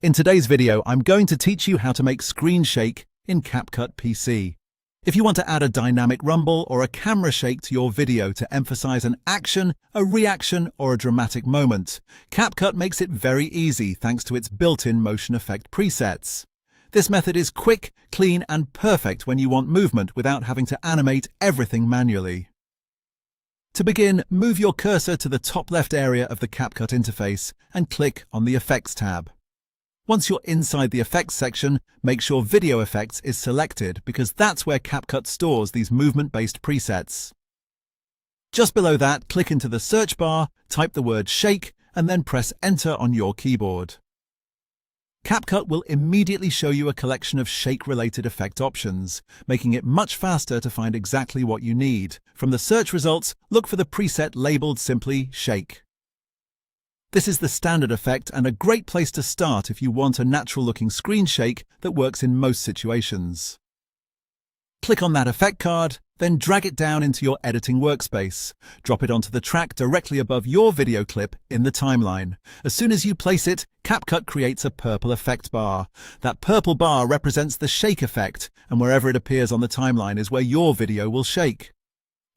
In today's video, I'm going to teach you how to make screen shake in CapCut PC. If you want to add a dynamic rumble or a camera shake to your video to emphasize an action, a reaction, or a dramatic moment, CapCut makes it very easy thanks to its built-in motion effect presets. This method is quick, clean, and perfect when you want movement without having to animate everything manually. To begin, move your cursor to the top left area of the CapCut interface and click on the Effects tab. Once you're inside the Effects section, make sure Video Effects is selected because that's where CapCut stores these movement-based presets. Just below that, click into the search bar, type the word Shake, and then press Enter on your keyboard. CapCut will immediately show you a collection of shake-related effect options, making it much faster to find exactly what you need. From the search results, look for the preset labeled simply Shake. This is the standard effect and a great place to start if you want a natural-looking screen shake that works in most situations. Click on that effect card, then drag it down into your editing workspace. Drop it onto the track directly above your video clip in the timeline. As soon as you place it, CapCut creates a purple effect bar. That purple bar represents the shake effect, and wherever it appears on the timeline is where your video will shake.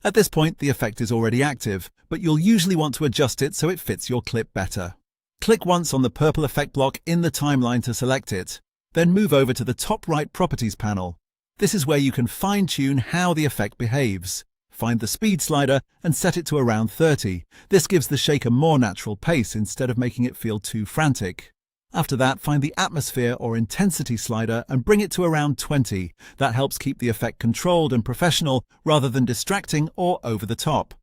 At this point, the effect is already active, but you'll usually want to adjust it so it fits your clip better. Click once on the purple effect block in the timeline to select it. Then move over to the top right Properties panel. This is where you can fine-tune how the effect behaves. Find the speed slider and set it to around 30. This gives the shake a more natural pace instead of making it feel too frantic. After that, find the atmosphere or intensity slider and bring it to around 20. That helps keep the effect controlled and professional rather than distracting or over the top.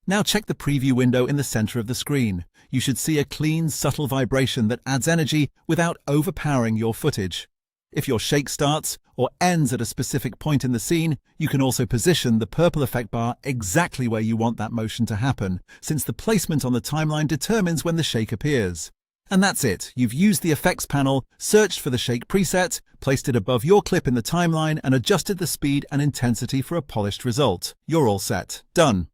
Now check the preview window in the center of the screen. You should see a clean, subtle vibration that adds energy without overpowering your footage. If your shake starts or ends at a specific point in the scene, you can also position the purple effect bar exactly where you want that motion to happen, since the placement on the timeline determines when the shake appears. And that's it. You've used the Effects panel, searched for the shake preset, placed it above your clip in the timeline, and adjusted the speed and intensity for a polished result. You're all set. Done.